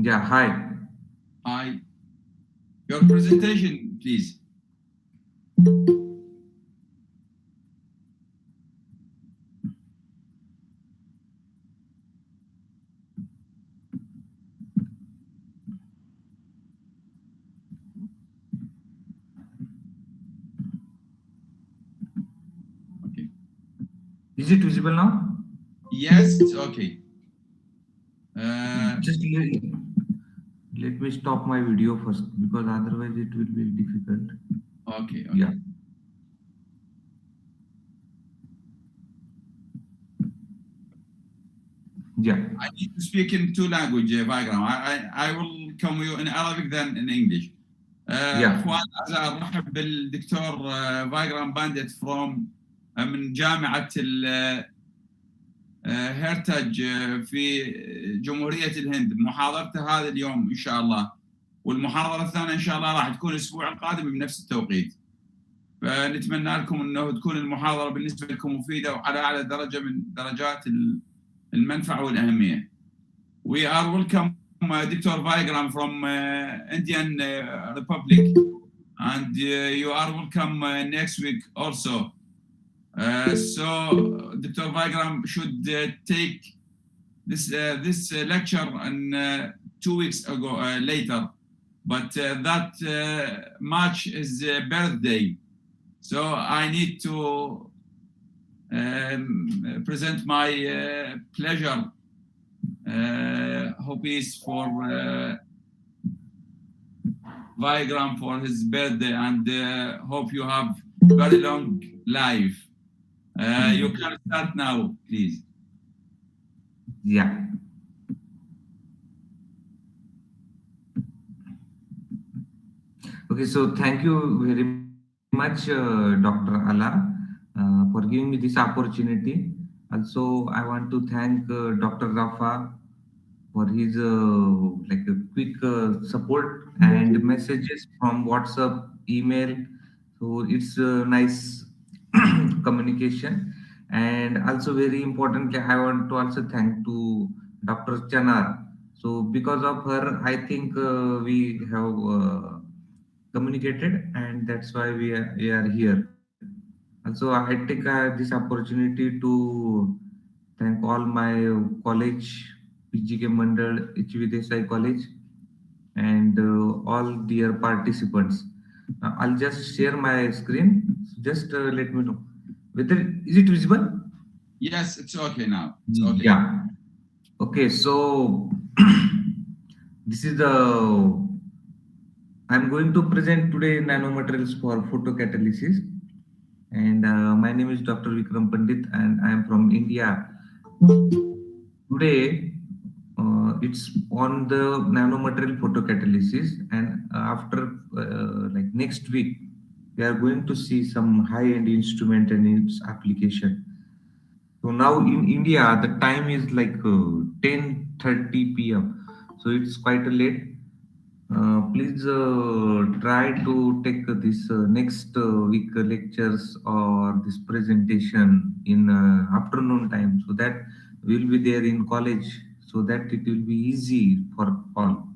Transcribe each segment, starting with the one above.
Yeah, hi. Hi. Your presentation, please. Okay. Is it visible now? Yes, it's okay. Just let me stop my video first because otherwise it will be difficult. Okay. Yeah. Yeah. I need to speak in two languages, Vagram. I will come you in Arabic than in English. Yeah. اخوان اعزائي ارحب بالدكتور فايجرام بانديت فروم من جامعه هيرتاج في جمهوريه الهند. محاضرته هذا اليوم ان شاء الله، والمحاضره الثانيه ان شاء الله راح تكون الاسبوع القادم بنفس التوقيت. فنتمنى لكم انه تكون المحاضره بالنسبه لكم مفيده وعلى اعلى درجه من درجات المنفعه والاهميه. We are welcome Dr. Vigram from Indian Republic, and you are welcome next week also. So Dr. Vigram should take this lecture in 2 weeks ago later, but that March is birthday, so I need to present my pleasure hobbies for Vigram for his birthday, and hope you have very long life. You can start now, please. Yeah. Okay, so thank you very much, Dr. Ala, for giving me this opportunity. Also, I want to thank Dr. Rafa for his like a quick support and messages from WhatsApp, email. So it's nice communication. And also very importantly, I want to also thank to Dr. Chanar. So because of her, I think we have communicated, and that's why we are here. Also, I take this opportunity to thank all my college, PGK Mandal, HV Desai College, and all dear participants. I'll just share my screen. Just let me know whether is it visible. Yes, it's okay now. It's okay. Yeah. Okay. So this is the. I'm going to present today nanomaterials for photocatalysis. And my name is Dr. Vikram Pandit, and I am from India. Today, it's on the nanomaterial photocatalysis, and after like next week, we are going to see some high-end instrument and its application. So now in India, the time is like 10:30 p.m. So it's quite late. Please try to take this next week lectures or this presentation in afternoon time, so that we'll be there in college, so that it will be easy for all.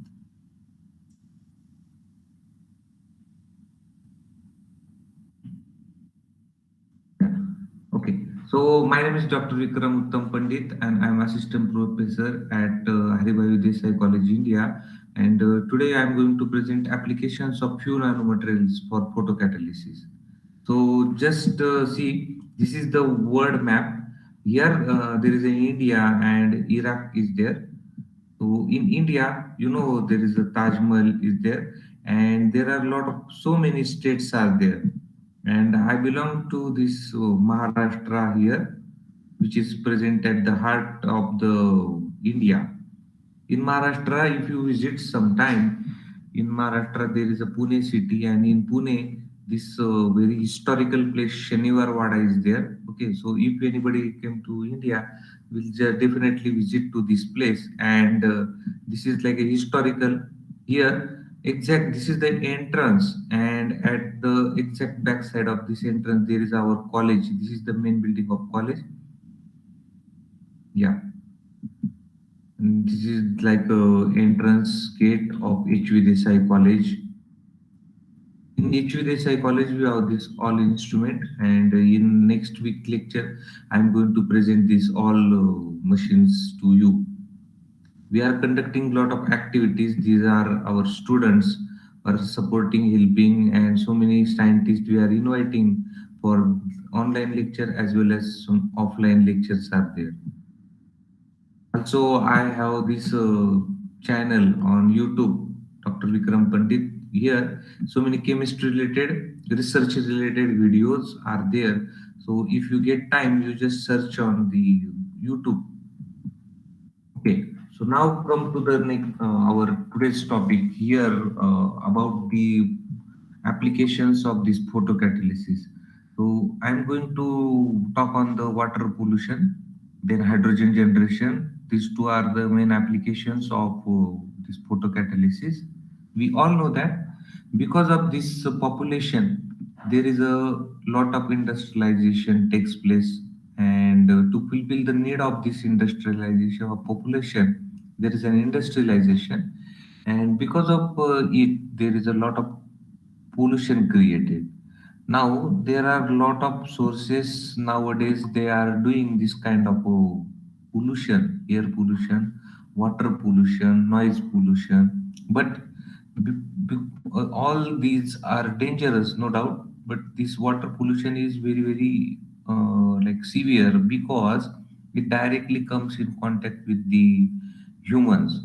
Okay, so my name is Dr. Vikram Uttam Pandit, and I'm assistant professor at Haribai Desai College, India. And today I'm going to present applications of few nanomaterials for photocatalysis. So just see, this is the world map. Here there is an India and Iraq is there. So in India, there is a Taj Mahal is there, and there are a lot of so many states are there. And I belong to this Maharashtra here, which is present at the heart of the India. In Maharashtra, if you visit sometime, in Maharashtra there is a Pune city, and in Pune, this very historical place Shaniwar Wada is there. Okay, so if anybody came to India, will definitely visit to this place, and this is like a historical here. Exact, this is the entrance, and at the exact back side of this entrance, there is our college. This is the main building of college. Yeah. And This is like a entrance gate of HV Desai College. In HV Desai College, we have this all instrument, and in next week lecture, I'm going to present these all machines to you. We are conducting a lot of activities. These are our students are supporting, helping, and so many scientists we are inviting for online lecture as well as some offline lectures are there. Also, I have this channel on YouTube, Dr. Vikram Pandit. Here, so many chemistry related, research related videos are there. So if you get time, you just search on the YouTube. Okay. So now come to the next our today's topic here about the applications of this photocatalysis. So I'm going to talk on the water pollution, then hydrogen generation. These two are the main applications of this photocatalysis. We all know that because of this population, there is a lot of industrialization takes place, and to fulfill the need of this industrialization of population, there is an industrialization, and because of it, there is a lot of pollution created. Now there are a lot of sources nowadays. They are doing this kind of pollution, air pollution, water pollution, noise pollution. But be, all these are dangerous, no doubt. But this water pollution is very, very like severe because it directly comes in contact with the humans,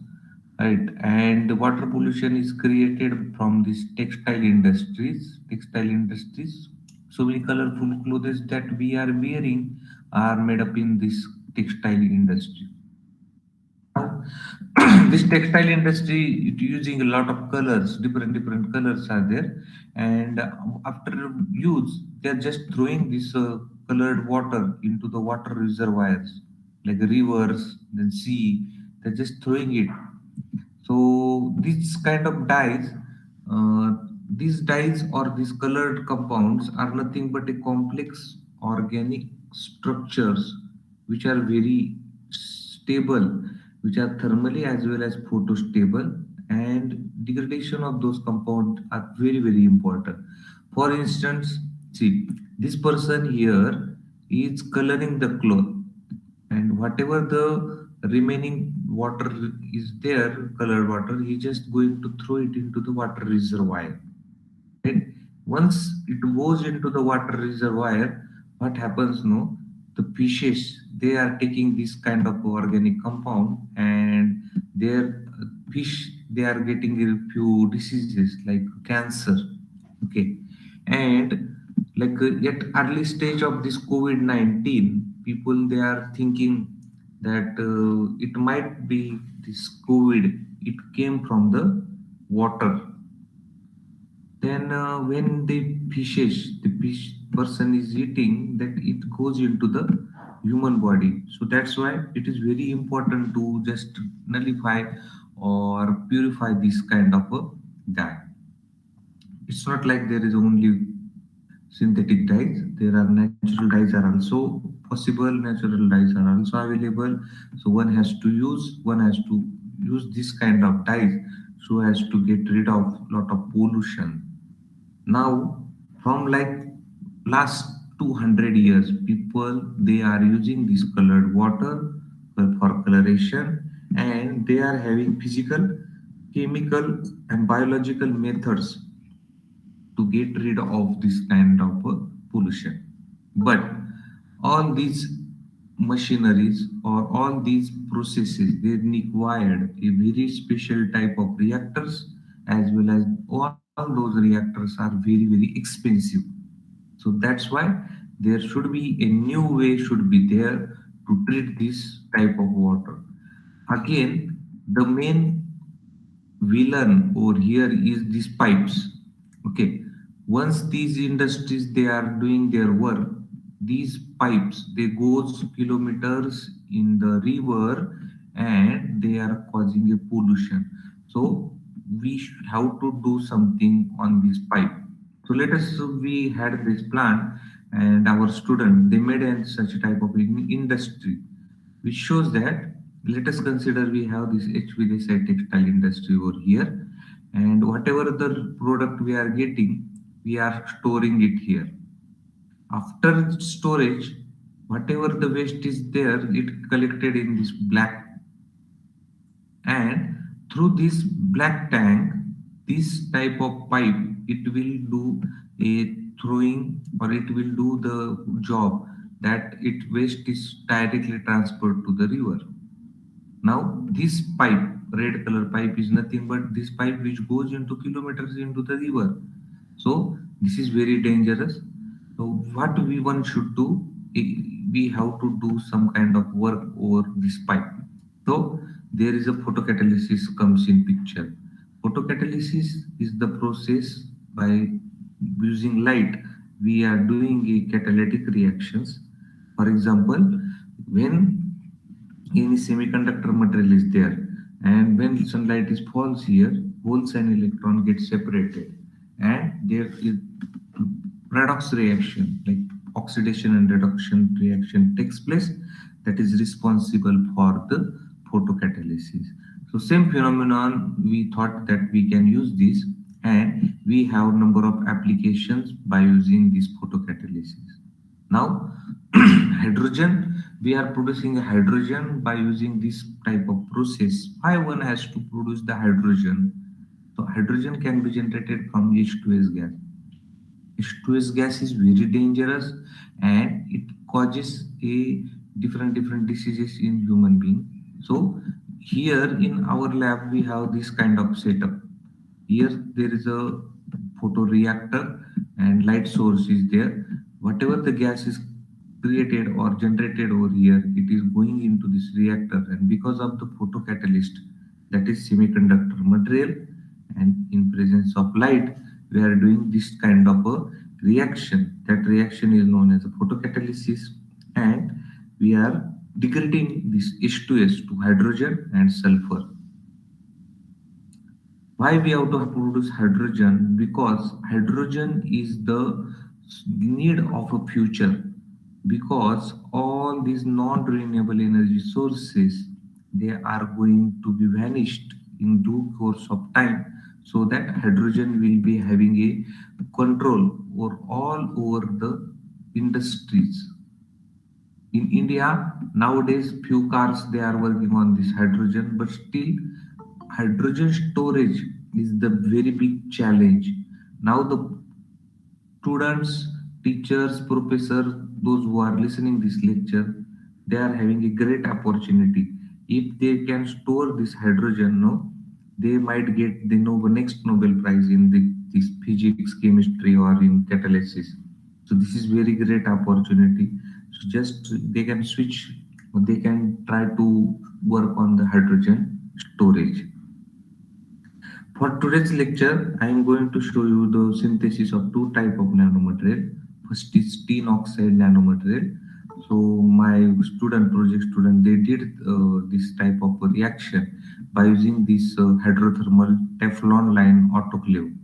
right? And the water pollution is created from these textile industries. So many colorful clothes that we are wearing are made up in this textile industry. Now, this textile industry it using a lot of colors, different colors are there, and after use, they are just throwing this colored water into the water reservoirs, like rivers, then sea. They're just throwing it. So these kind of dyes, uh, these dyes or these colored compounds are nothing but a complex organic structures which are very stable, which are thermally as well as photostable, and degradation of those compounds are very, very important. For instance, see, this person here is coloring the cloth, and whatever the remaining water is there, colored water, he just going to throw it into the water reservoir. Right? Once it goes into the water reservoir, what happens? No, the fishes they are taking this kind of organic compound, and their fish they are getting a few diseases like cancer. Okay, and like at early stage of this COVID-19, people they are thinking that it might be this COVID. It came from the water. Then when the fish person is eating, that it goes into the human body. So that's why it is very important to just nullify or purify this kind of a dye. It's not like there is only synthetic dyes. There are natural dyes are also possible. Natural dyes are also available. So one has to use this kind of dyes so as to get rid of lot of pollution. Now, from like last 200 years, people they are using this colored water for coloration, and they are having physical, chemical, and biological methods to get rid of this kind of pollution. But all these machineries or all these processes they required a very special type of reactors, as well as all those reactors are very, very expensive. So that's why there should be a new way should be there to treat this type of water. Again, the main villain over here is these pipes. Okay, once these industries they are doing their work, these pipes they goes kilometers in the river, and they are causing a pollution. So we have to do something on this pipe. So let us we had this plan, and our student they made such a type of industry which shows that let us consider we have this HVDSI textile industry over here, and whatever the product we are getting, we are storing it here. After storage, whatever the waste is there, it collected in this black, and through this black tank, this type of pipe, it will do a throwing, or it will do the job that it waste is directly transferred to the river. Now this pipe, red color pipe, is nothing but this pipe which goes into kilometers into the river. So this is very dangerous. So what we one should do, we have to do some kind of work over this pipe. So there is a photocatalysis comes in picture. Photocatalysis is the process by using light. We are doing a catalytic reactions. For example, when any semiconductor material is there, and when sunlight is falls here, holes and electron get separated, and there is redox reaction, like oxidation and reduction reaction takes place, that is responsible for the photocatalysis. So same phenomenon, we thought that we can use this, and we have number of applications by using this photocatalysis. Now hydrogen, we are producing hydrogen by using this type of process. Why one has to produce the hydrogen? So hydrogen can be generated from H2S gas. H2S gas is very dangerous, and it causes a different diseases in human being. So here in our lab we have this kind of setup. Here there is a photoreactor and light source is there. Whatever the gas is created or generated over here, it is going into this reactor, and because of the photocatalyst, that is semiconductor material, and in presence of light, we are doing this kind of a reaction. That reaction is known as a photocatalysis, and we are degrading this H2S to hydrogen and sulfur. Why we have to produce hydrogen? Because hydrogen is the need of a future, because all these non-renewable energy sources, they are going to be vanished in due course of time, so that hydrogen will be having a control or all over the industries. In India nowadays, few cars they are working on this hydrogen, but still hydrogen storage is the very big challenge. Now the students, teachers, professors, those who are listening this lecture, they are having a great opportunity. If they can store this hydrogen, no, they might get the next Nobel Prize in this physics, chemistry, or in catalysis. So this is very great opportunity. So just they can switch, or they can try to work on the hydrogen storage. For today's lecture, I am going to show you the synthesis of two type of nanomaterial. First is tin oxide nanomaterial. So my project student, they did this type of reaction by using this hydrothermal Teflon line autoclave.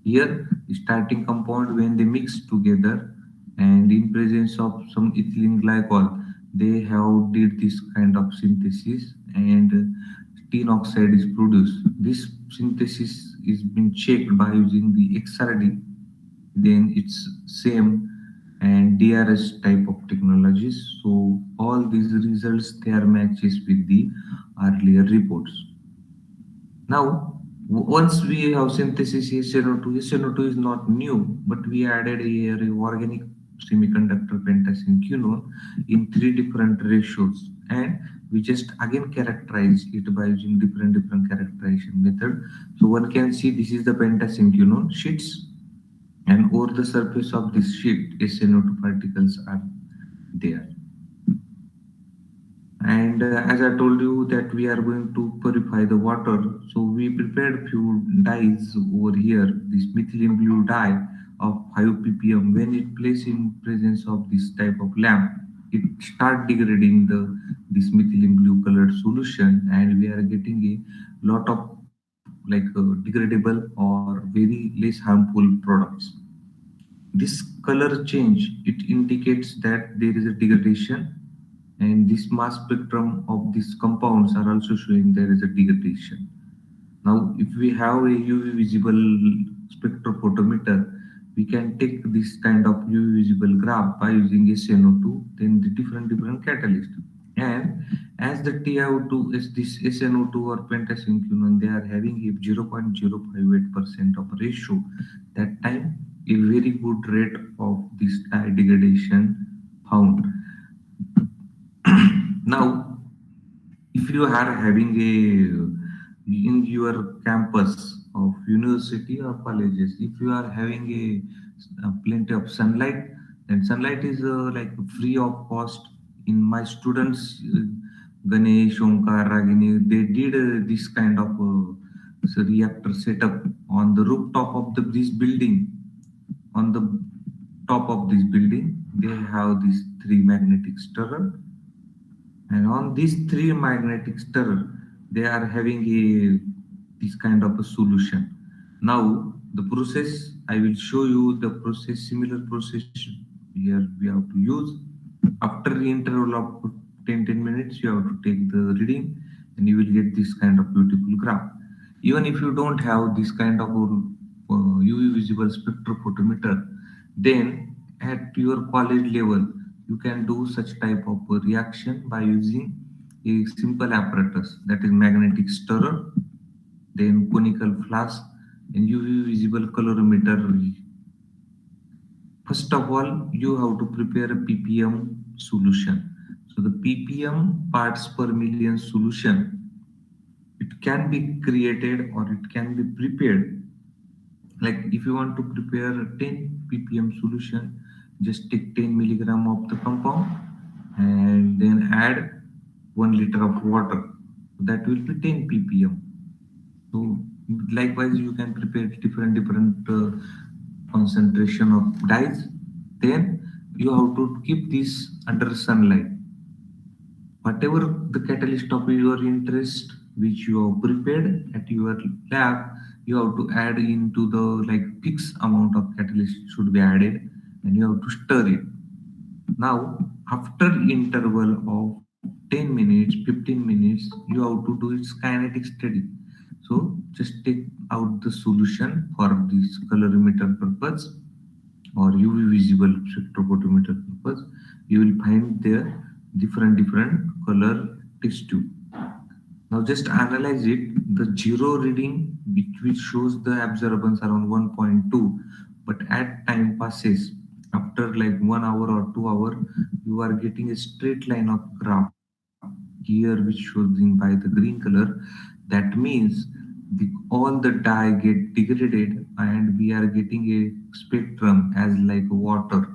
Here, starting compound, when they mix together and in presence of some ethylene glycol, they have did this kind of synthesis, and tin oxide is produced. This synthesis is been checked by using the XRD, then it's same, and DRS type of technologies. So all these results, they are matches with the earlier reports. Now, once we have synthesis SNO2, SNO2 is not new, but we added a organic semiconductor pentasene quinone in 3 different ratios, and we just again characterize it by using different characterization method. So one can see this is the pentasene quinone sheets, and over the surface of this sheet, SNO2 particles are there. And as I told you that we are going to purify the water, so we prepared few dyes over here. This methylene blue dye of 5 ppm, when it placed in presence of this type of lamp, it start degrading this methylene blue colored solution, and we are getting a lot of degradable or very less harmful products. This color change, it indicates that there is a degradation, and this mass spectrum of these compounds are also showing there is a degradation. Now, if we have a UV visible spectrophotometer, we can take this kind of UV visible graph by using SNO2, then the different catalyst. And as the TiO2 is this SNO2 or pentasynclinone, they are having a 0.058% of ratio. That time, a very good rate of this dye degradation found. Now, if you are having a in your campus of university or colleges, if you are having a plenty of sunlight, then sunlight is like free of cost. In my students, Ganesh, Omkar, Ragini, they did this kind of reactor setup on the rooftop of this building. On the top of this building, they have these three magnetic stirrer, and on these three magnetic stirrer, they are having a this kind of a solution. Now the process, I will show you the process, similar process here we have to use. After the interval of 10 minutes, you have to take the reading and you will get this kind of beautiful graph. Even if you don't have this kind of UV visible spectrophotometer, then at your college level, you can do such type of reaction by using a simple apparatus, that is magnetic stirrer, then conical flask, and UV visible colorimeter. First of all, you have to prepare a ppm solution. So the ppm parts per million solution, it can be created or it can be prepared. Like if you want to prepare a 10 ppm solution, just take 10 milligram of the compound and then add 1 liter of water. That will be 10 ppm. So likewise, you can prepare different concentration of dyes. Then you have to keep this under sunlight. Whatever the catalyst of your interest which you have prepared at your lab, you have to add into the like fixed amount of catalyst should be added, and you have to stir it. Now, after interval of 10 minutes, 15 minutes, you have to do its kinetic study. So just take out the solution for this colorimeter purpose or UV visible spectrophotometer purpose. You will find there different color test tube. Now just analyze it. The zero reading which shows the absorbance around 1.2, but at time passes after like 1 hour or 2 hour, you are getting a straight line of graph here which shows in by the green color. That means all the dye get degraded and we are getting a spectrum as like water.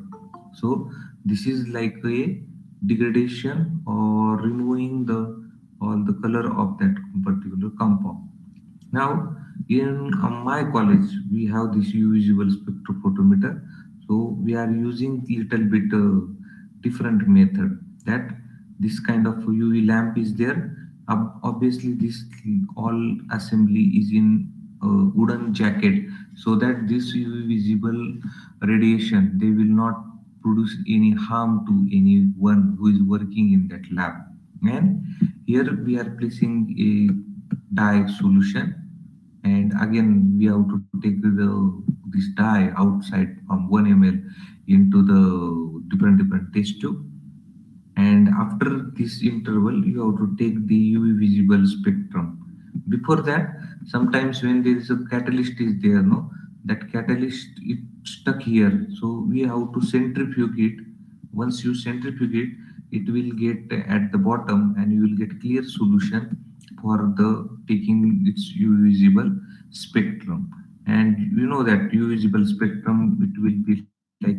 So this is like a degradation or removing the all the color of that particular compound. Now, in my college, we have this visible spectrophotometer. So we are using little bit different method. That this kind of UV lamp is there. Obviously, this all assembly is in wooden jacket, so that this UV visible radiation they will not produce any harm to anyone who is working in that lab. And here we are placing a dye solution, and again we have to take this dye outside from 1 ml into the different test tube. And after this interval, you have to take the UV visible spectrum. Before that, sometimes when there is a catalyst is there, no, that catalyst is stuck here, so we have to centrifuge it. Once you centrifuge it, it will get at the bottom and you will get clear solution for the taking its UV visible spectrum. And you know that UV visible spectrum, it will be like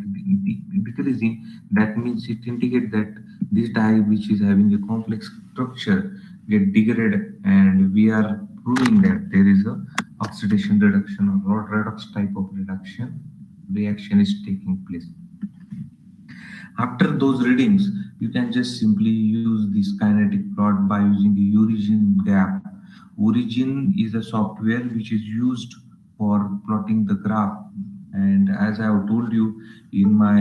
decreasing. That means it indicates that this dye which is having a complex structure get degraded, and we are proving that there is a oxidation reduction or redox type of reaction is taking place. After those readings, you can just simply use this kinetic plot by using the origin gap. Origin is a software which is used for plotting the graph. And as I have told you in my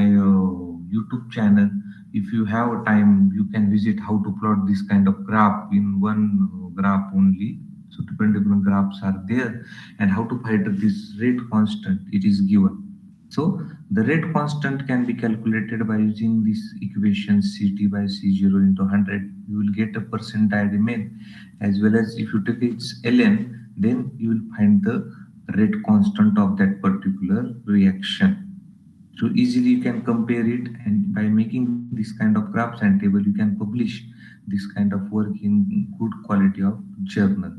YouTube channel, if you have time, you can visit how to plot this kind of graph in one graph only. So different graphs are there, and how to find this rate constant, it is given. So the rate constant can be calculated by using this equation Ct by C0 into 100. You will get a percent remain, as well as if you take its ln, then you will find the rate constant of that particular reaction. So easily you can compare it, and by making this kind of graphs and table, you can publish this kind of work in good quality of journal.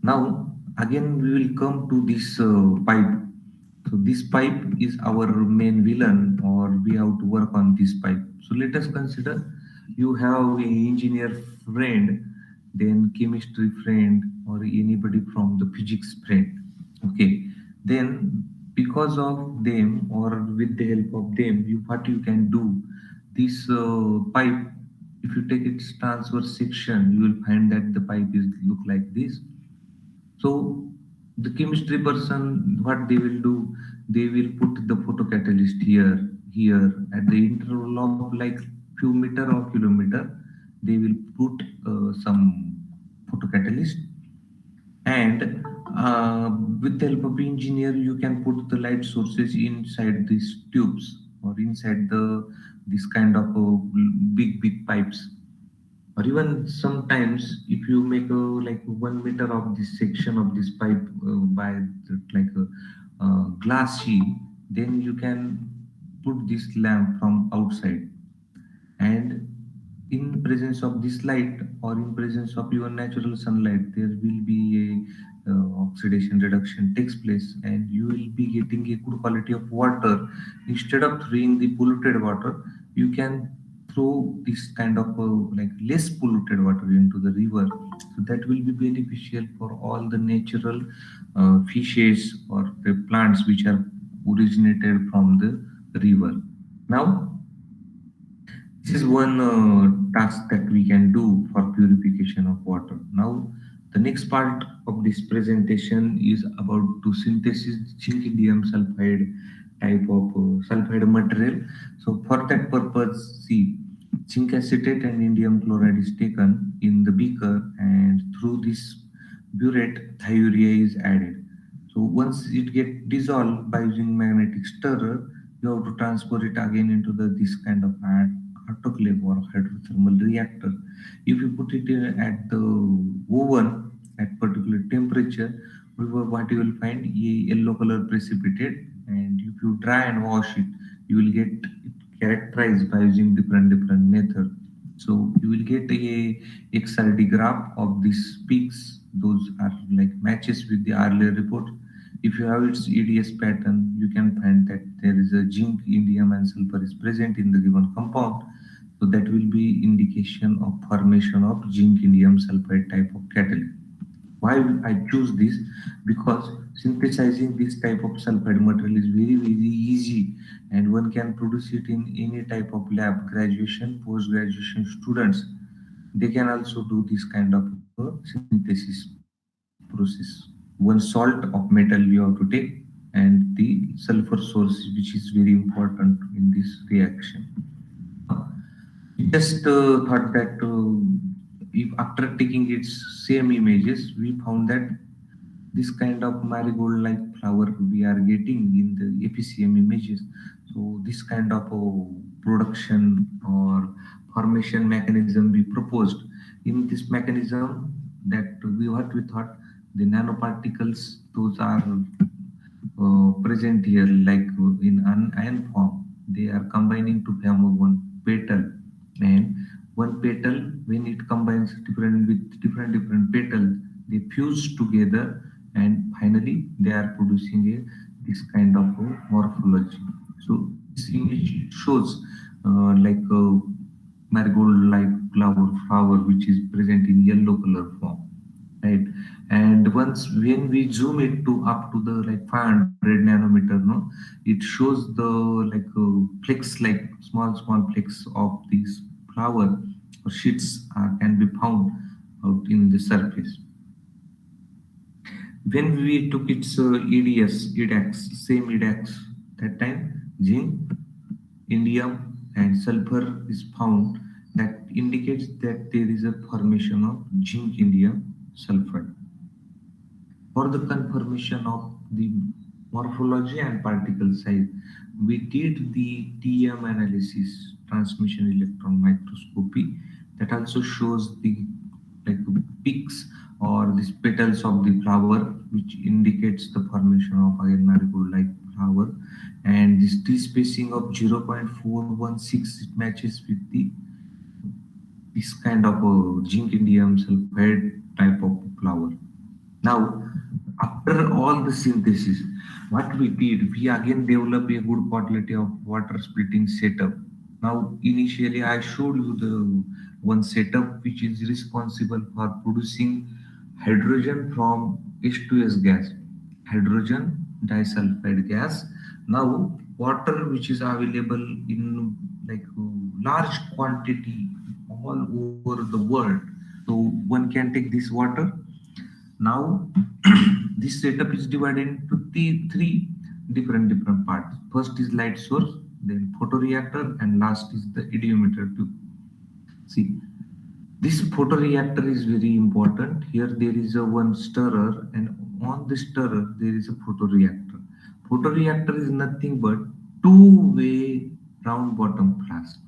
Now again we will come to this pipe. So this pipe is our main villain, or we have to work on this pipe. So let us consider you have a engineer friend, then chemistry friend, or anybody from the physics friend. Okay, then because of them or with the help of them, what you can do, this pipe, if you take its transverse section, you will find that the pipe is look like this. So the chemistry person, what they will do, they will put the photocatalyst here at the interval of like few meter or kilometer. They will put some photocatalyst, and with the help of engineer, you can put the light sources inside these tubes or inside the this kind of big pipes. Or even sometimes if you make a like 1 meter of this section of this pipe by like a glass sheet, then you can put this lamp from outside, and in presence of this light or in presence of your natural sunlight, there will be a oxidation reduction takes place, and you will be getting a good quality of water. Instead of throwing the polluted water, you can throw this kind of like less polluted water into the river. So that will be beneficial for all the natural fishes or the plants which are originated from the river. Now this is one task that we can do for purification of water. Now, the next part of this presentation is about to synthesis zinc indium sulfide type of sulfide material. So for that purpose, see, zinc acetate and indium chloride is taken in the beaker, and through this burette, thiourea is added. So once it get dissolved by using magnetic stirrer, you have to transfer it again into the this kind of autoclave or hydrothermal reactor. If you put it at the oven at particular temperature, what you will find a yellow color precipitate, and if you dry and wash it, you will get it characterized by using different method. So you will get a XRD graph of these peaks. Those are like matches with the earlier report. If you have its EDS pattern, you can find that there is a zinc, indium, and sulfur is present in the given compound. So that will be indication of formation of zinc indium sulfide type of catalyst. Why I choose this? Because synthesizing this type of sulfide material is very easy, and one can produce it in any type of lab. Graduation, post graduation students, they can also do this kind of synthesis process. One salt of metal you have to take, and the sulfur source, which is very important in this reaction. Just thought that if after taking its same images, we found that this kind of marigold like flower we are getting in the APCM images. So this kind of production or formation mechanism we proposed. In this mechanism, that what we thought, the nanoparticles, those are present here like in an ion form. They are combining to form one petal, and one petal, when it combines different with different petals, they fuse together, and finally they are producing this kind of morphology. So this image shows like a marigold like flower which is present in yellow color form, right? And once when we zoom it to up to the like 500 nanometer, no, it shows the like flecks, like small flecks of these flower or sheets can be found out in the surface. When we took its EDS, EDAX, same EDAX, that time zinc, indium, and sulfur is found, that indicates that there is a formation of zinc indium sulfide. For the confirmation of the morphology and particle size, we did the TM analysis, transmission electron microscopy, that also shows the like peaks or these petals of the flower, which indicates the formation of again marigold-like flower. And this T spacing of 0.416, it matches with the this kind of a zinc indium sulfide type of flower. Now, after all the synthesis, what we did, we again developed a good quality of water splitting setup. Now, initially, I showed you the one setup which is responsible for producing hydrogen from H2S gas, hydrogen disulfide gas. Now, water which is available in like large quantity all over the world. So one can take this water. Now, this setup is divided into three different parts. First is light source, then photoreactor, and last is the idiometer tube. See, this photoreactor is very important. Here there is a one stirrer, and on the stirrer there is a photoreactor. Photoreactor is nothing but two-way round bottom flask.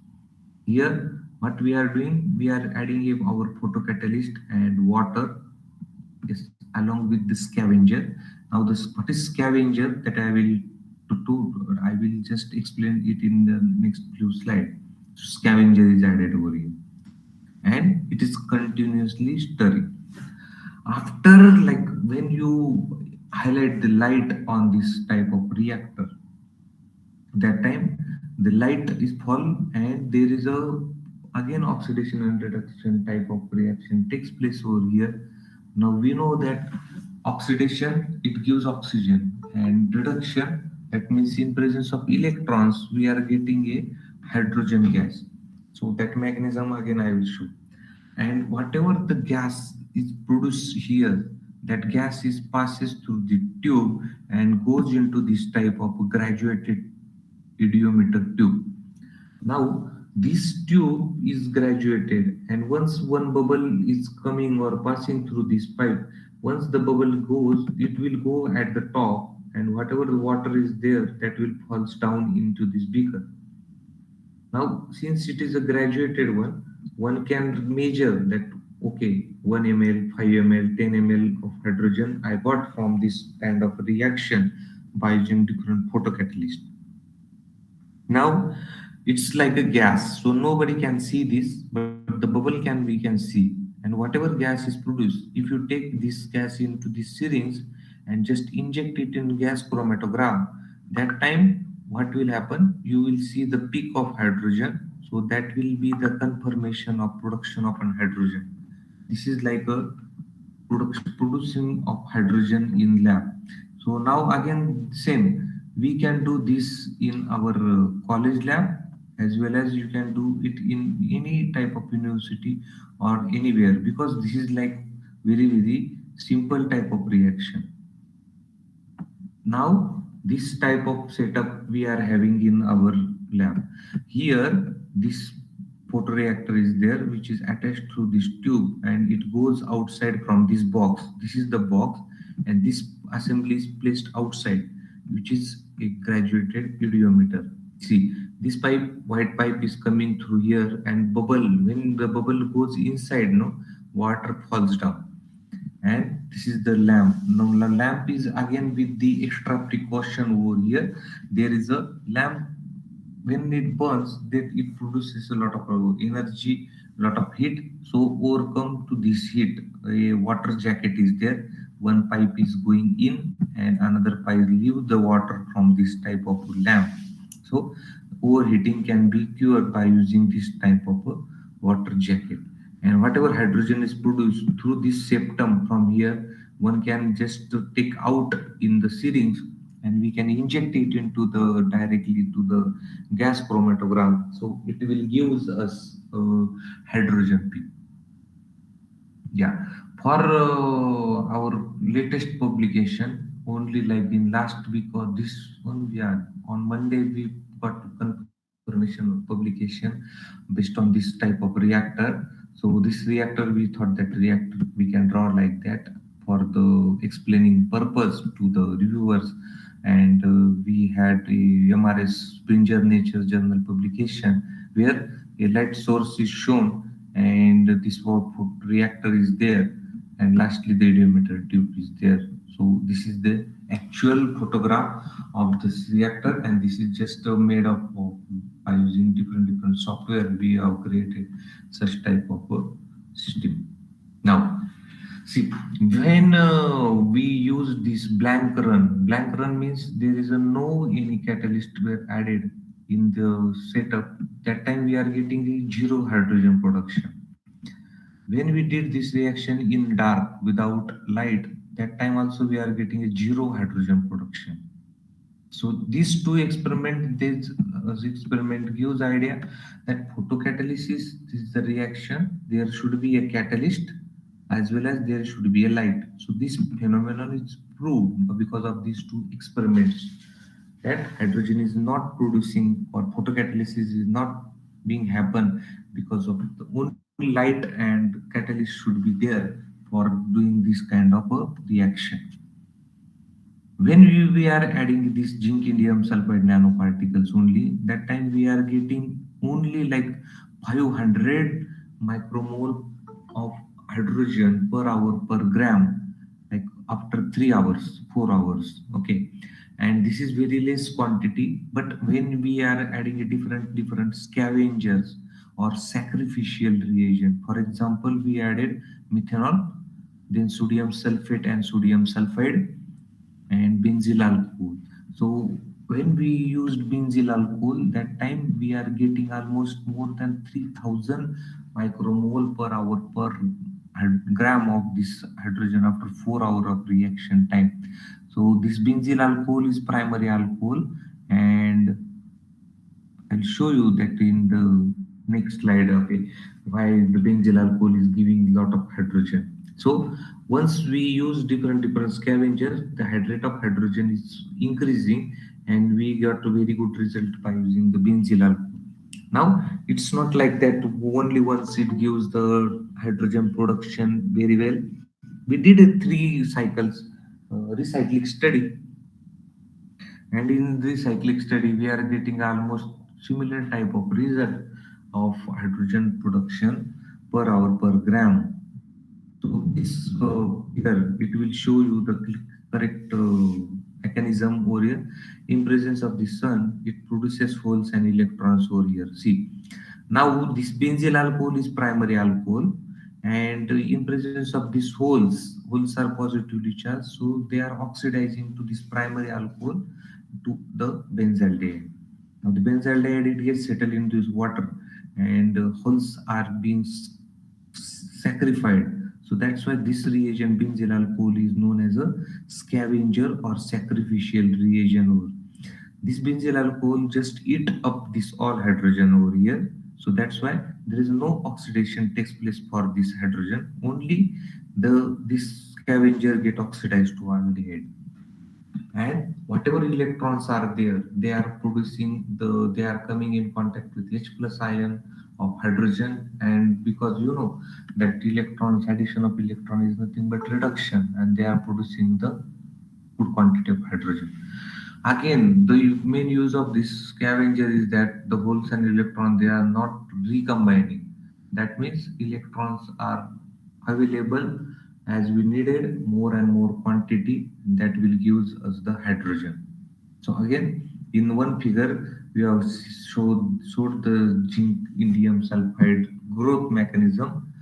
Here, what we are doing, we are adding our photocatalyst and water, yes, along with the scavenger. Now, this what is scavenger, that I will just explain it in the next few slides. So scavenger is added over here, and it is continuously stirring. After, like, when you highlight the light on this type of reactor, that time the light is fall, and there is a again oxidation and reduction type of reaction takes place over here. Now we know that oxidation, it gives oxygen, and reduction, that means in presence of electrons we are getting a hydrogen gas. So that mechanism again I will show. And whatever the gas is produced here, that gas is passes through the tube and goes into this type of graduated idiometer tube. Now, this tube is graduated, and once one bubble is coming or passing through this pipe, once the bubble goes, it will go at the top, and whatever the water is there, that will falls down into this beaker. Now, since it is a graduated one can measure that, okay, 1 ml, 5 ml, 10 ml of hydrogen I got from this kind of reaction by using different photocatalyst. Now, it's like a gas, so nobody can see this, but the bubble we can see. And whatever gas is produced, if you take this gas into this syringe and just inject it in gas chromatogram, that time what will happen? You will see the peak of hydrogen. So that will be the confirmation of production of an hydrogen. This is like a producing of hydrogen in lab. So now again same, we can do this in our college lab, as well as you can do it in any type of university or anywhere, because this is like very simple type of reaction. Now this type of setup we are having in our lab. Here this photoreactor is there, which is attached through this tube, and it goes outside from this box. This is the box, and this assembly is placed outside, which is a graduated idiometer. See, this pipe, white pipe is coming through here, and bubble, when the bubble goes inside, no, water falls down. And this is the lamp. Now the lamp is again with the extra precaution over here. There is a lamp, when it burns, that it produces a lot of energy, lot of heat. So overcome to this heat, a water jacket is there. One pipe is going in, and another pipe leave the water from this type of lamp. So overheating can be cured by using this type of a water jacket. And whatever hydrogen is produced through this septum from here, one can just take out in the syringe, and we can inject it into the directly to the gas chromatogram. So it will give us hydrogen peak. Yeah, for our latest publication, only like in last week or this one, yeah, on Monday we got to confirm information or publication based on this type of reactor. So this reactor, we thought that reactor we can draw like that for the explaining purpose to the reviewers. And we had a MRS Springer Nature Journal publication where a light source is shown and this reactor is there, and lastly the radiometer tube is there. So this is the actual photograph of this reactor, and this is just made up of by using different software we have created such type of a system. Now see, when we use this blank run means there is a no any catalyst were added in the setup. That time we are getting a zero hydrogen production. When we did this reaction in dark without light, that time also we are getting a zero hydrogen production. So these two experiment, this experiment gives idea that photocatalysis is the reaction. There should be a catalyst as well as there should be a light. So this phenomenon is proved because of these two experiments that hydrogen is not producing or photocatalysis is not being happen because of the only light and catalyst should be there for doing this kind of a reaction. When we are adding this zinc indium sulfide nanoparticles only, that time we are getting only like 500 micromole of hydrogen per hour per gram, like after 3 hours, 4 hours. Okay, and this is very less quantity. But when we are adding a different scavengers or sacrificial reagent, for example, we added methanol, then sodium sulfate and sodium sulfide and benzyl alcohol. So when we used benzyl alcohol, that time we are getting almost more than 3000 micromole per hour per gram of this hydrogen after 4 hours of reaction time. So this benzyl alcohol is primary alcohol, and I'll show you that in the next slide. Okay, why the benzyl alcohol is giving a lot of hydrogen. So once we use different scavengers, the rate of hydrogen is increasing, and we got a very good result by using the benzyl alcohol. Now it's not like that only once it gives the hydrogen production very well. We did a 3 cycles recycling study, and in this cyclic study we are getting almost similar type of result of hydrogen production per hour per gram. So this here it will show you the correct mechanism over here. In presence of the sun, it produces holes and electrons over here. See, now this benzyl alcohol is primary alcohol, and in presence of these holes are positively charged, so they are oxidizing to this primary alcohol to the benzaldehyde. Now the benzaldehyde, it gets settled into this water, and holes are being sacrificed. So that's why this reagent benzyl alcohol is known as a scavenger or sacrificial reagent. Over this benzyl alcohol just eat up this all hydrogen over here. So that's why there is no oxidation takes place for this hydrogen. Only the this scavenger get oxidized to aldehyde, and whatever electrons are there, they are producing they are coming in contact with H plus ion of hydrogen. And because you know that electrons, addition of electron is nothing but reduction, and they are producing the good quantity of hydrogen. Again, the main use of this scavenger is that the holes and electron, they are not recombining. That means electrons are available as we needed more and more quantity, that will give us the hydrogen. So again, in one figure we have showed the zinc indium sulfide growth mechanism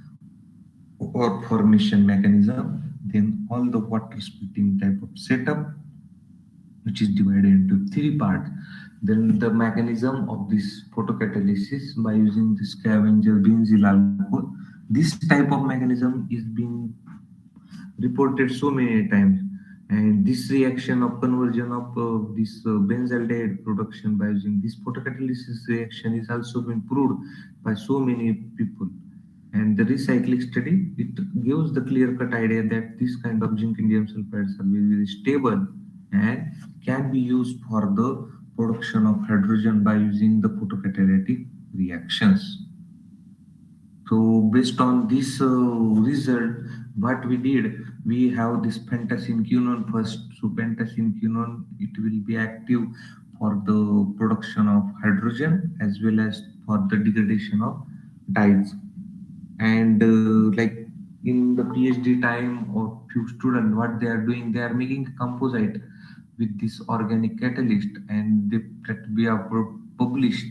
or formation mechanism, then all the water splitting type of setup, which is divided into 3 parts. Then the mechanism of this photocatalysis by using the scavenger benzyl alcohol. This type of mechanism is being reported so many times, and this reaction of conversion of this benzaldehyde production by using this photocatalysis reaction is also been proved by so many people. And the recycling study, it gives the clear-cut idea that this kind of zinc indium sulfides are very stable and can be used for the production of hydrogen by using the photocatalytic reactions. So based on this result, what we did, we have this pentacene quinone first. So pentacene quinone, it will be active for the production of hydrogen as well as for the degradation of dyes. And like in the PhD time of few students, what they are doing, they are making composite with this organic catalyst, and they that we are published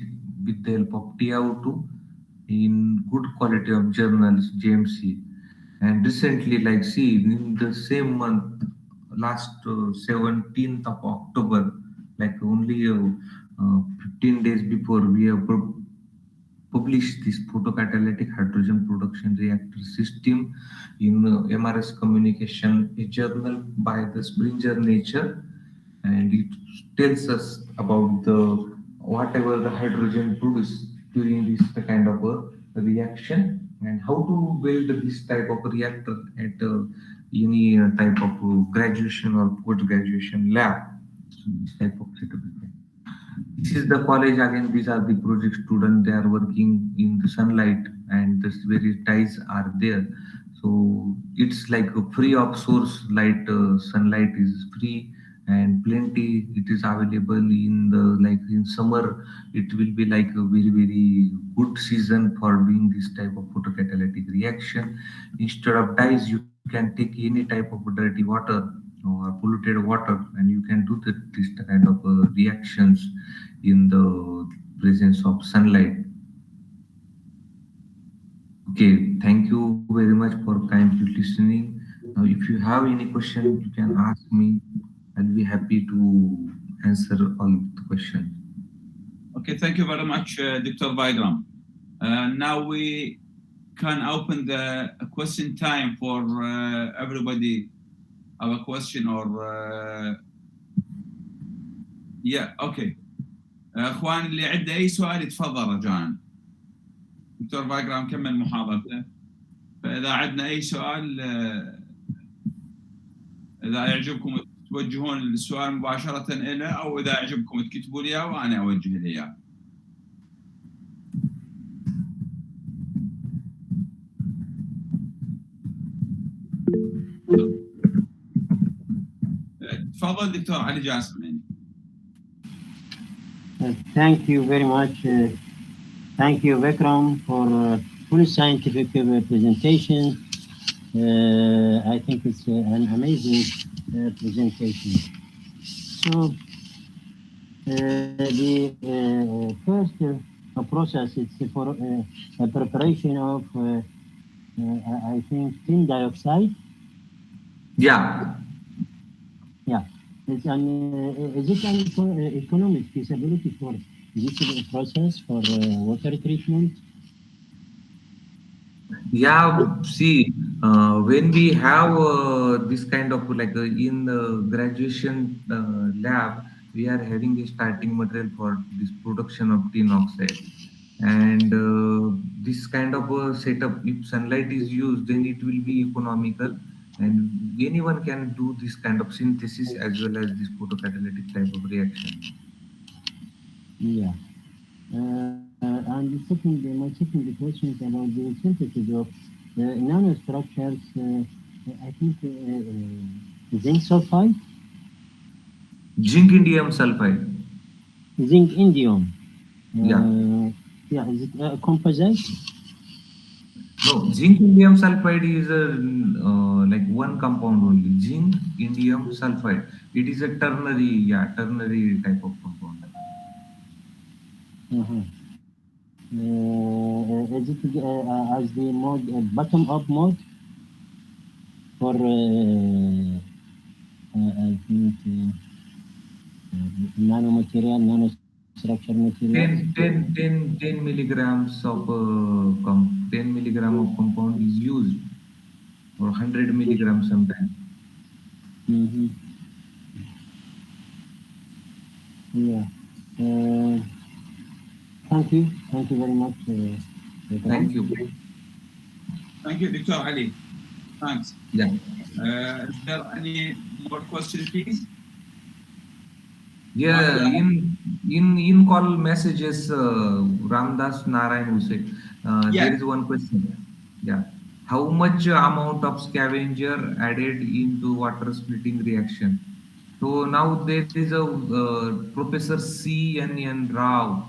with the help of TiO2 in good quality of journals JMC. And recently, like see, in the same month, last 17th of October, like only 15 days before, we have published this photocatalytic hydrogen production reactor system in MRS Communication, a journal by the Springer Nature, and it tells us about the whatever the hydrogen produced during this kind of a reaction, and how to build this type of reactor at any type of graduation or post graduation lab. So this type of setup. This is the college again. These are the project students. They are working in the sunlight, and this various dyes are there. So it's like a free of source light. Sunlight is free and plenty. It is available in the like in summer. It will be like a very good season for doing this type of photocatalytic reaction. Instead of dyes, you can take any type of dirty water or polluted water, and you can do this kind of reactions in the presence of sunlight. Okay, thank you very much for kindly listening. Now, if you have any question, you can ask me. I'll be happy to answer all the questions. Okay, thank you very much, Dr. Vaidram. Now we can open the question time for everybody. Have a question or yeah, okay. اخوان اللي عنده اي سؤال يتفضل رجاء. دكتور فايجرام كمل محاضرته، فاذا عندنا اي سؤال اذا يعجبكم توجهون السؤال مباشره له، او اذا يعجبكم تكتبوا لي اياه وانا اوجه له اياه. تفضل دكتور علي جاسم. يعني. Thank you very much. Thank you, Vikram, for full scientific presentation. I think it's an amazing presentation. So the first process is for a preparation of, I think, tin dioxide. Yeah. Yeah. Is it an economic feasibility for this process for water treatment? Yeah, see, when we have this kind of like in the graduation lab, we are having a starting material for this production of tin oxide. And this kind of setup, if sunlight is used, then it will be economical. And anyone can do this kind of synthesis as well as this photocatalytic type of reaction. Yeah. And my second question is about the synthesis of nanostructures. I think zinc sulfide? Zinc indium sulfide. Zinc indium. Yeah. Yeah, is it a composite? No, zinc indium sulfide is like one compound only. Zinc indium sulfide. It is a ternary type of compound. Is it as the mode bottom-up mode for I think nanomaterial, nanostructure material? 10 milligrams of 10 milligram of compound is used, or 100 milligrams sometimes. Yeah. Thank you very much. Thank you. Thank you, Dr. Ali. Thanks. Yeah. Is there any more questions, please? Yeah. in call messages, Ramdas Narayan Hussain, Yeah. there is one question. Yeah. How much amount of scavenger added into water splitting reaction? So now there is a Professor C. N. Rao.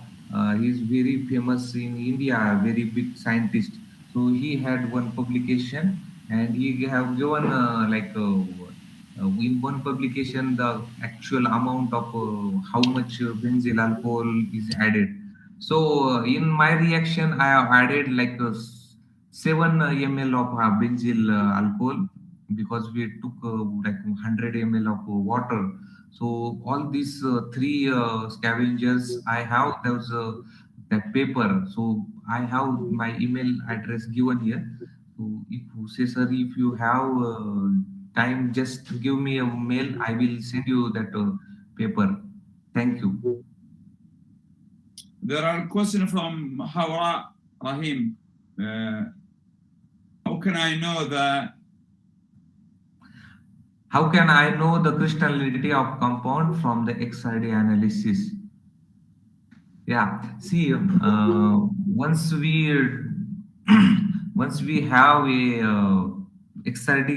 He is very famous in India, very big scientist. So he had one publication, and he have given in one publication the actual amount of how much benzyl alcohol is added. So in my reaction, I have added like 7 ml of benzyl alcohol, because we took like 100 ml of water. So all these three scavengers, I have those that paper. So I have my email address given here. So if you say, sir, if you have time, just give me a mail. I will send you that paper. Thank you. There are questions from Hawa Rahim. How can I know the How can I know the crystallinity of compound from the XRD analysis? Yeah, see, once we once we have a XRD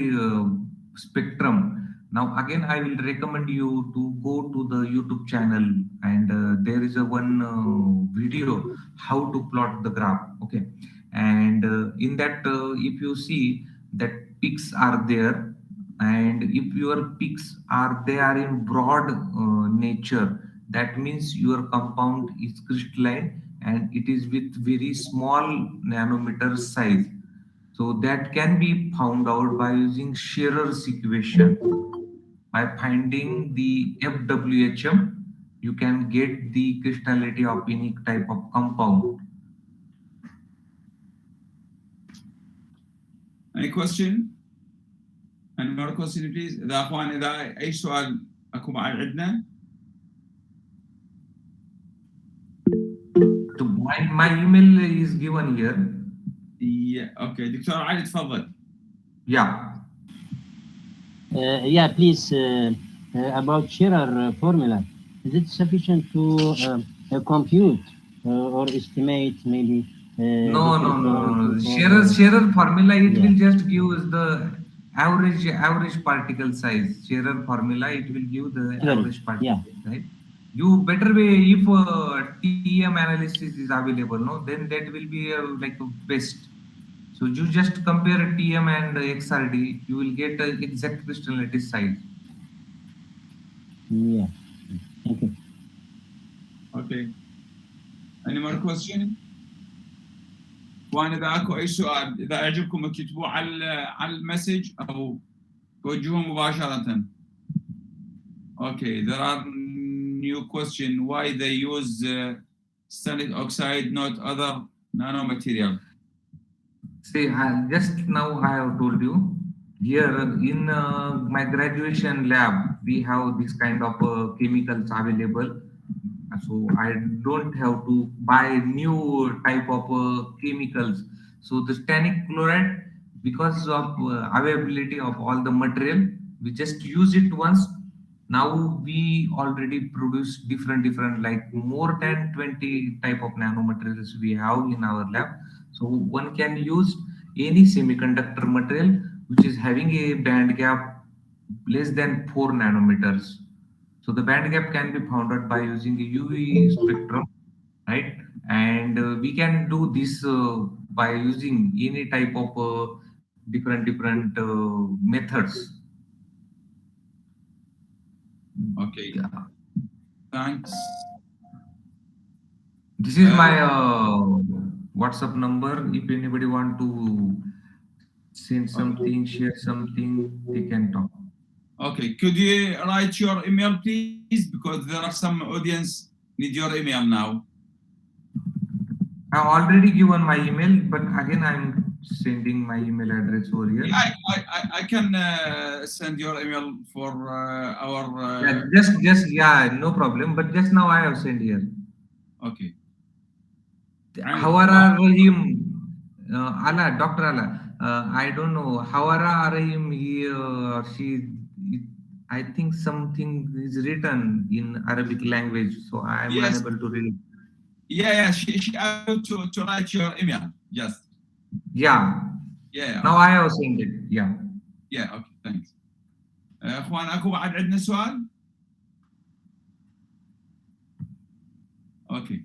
spectrum, now again I will recommend you to go to the YouTube channel, and there is a one video how to plot the graph. Okay, and in that, if you see that peaks are there, and if your peaks are there in broad nature, that means your compound is crystalline and it is with very small nanometer size. So that can be found out by using Scherer's equation. By finding the FWHM, you can get the crystallinity of any type of compound. any question؟ any more question please؟ إذا أخوان إذا أي سؤال أكو بعد عندنا. My email is given here. Yeah, okay. دكتور علي تفضل. Yeah. Yeah, please, about Scherer formula, is it sufficient to compute or estimate maybe? No. Scherer formula, it will just give us the average particle size. Scherer formula, it will give the average particle size, right? You better way if TEM analysis is available, no, then that will be like best. So you just compare TM and XRD, you will get the exact crystallinity size. Yeah. Thank you. Okay. Any more question؟ وانا اذا اكو اي سؤال اذا يعجبكم اكتبوه على المسج او توجهوه مباشرة. Okay, there are new question. Why they use standard oxide, not other nanomaterial? See, just now I have told you, here in my graduation lab, we have this kind of chemicals available. So I don't have to buy new type of chemicals. So the stannic chloride, because of availability of all the material, we just use it once. Now we already produce different like more than 20 type of nanomaterials we have in our lab. So one can use any semiconductor material which is having a band gap less than 4 nanometers. So the band gap can be found out by using a UV spectrum, right? And we can do this by using any type of different methods. Okay. Yeah. Thanks. This is my WhatsApp number. If anybody want to send something, share something, they can talk. Okay, could you write your email, please? Because there are some audience need your email now. I've already given my email, but again, I'm sending my email address over here. Yeah, I can send your email for our. Yeah, no problem. But just now I have sent here. Okay. Hawara Rahim, Allah, Dr. Allah. I don't know. Hawara Rahim, he, she, I think something is written in Arabic language, so I am Yes. unable to read. Yeah. She asked you to write your email. Just. Yeah. Yeah. Now I have seen it. Yeah. Yeah. Okay. Thanks. اخوان اكو بعد عندنا سؤال؟ اوكي.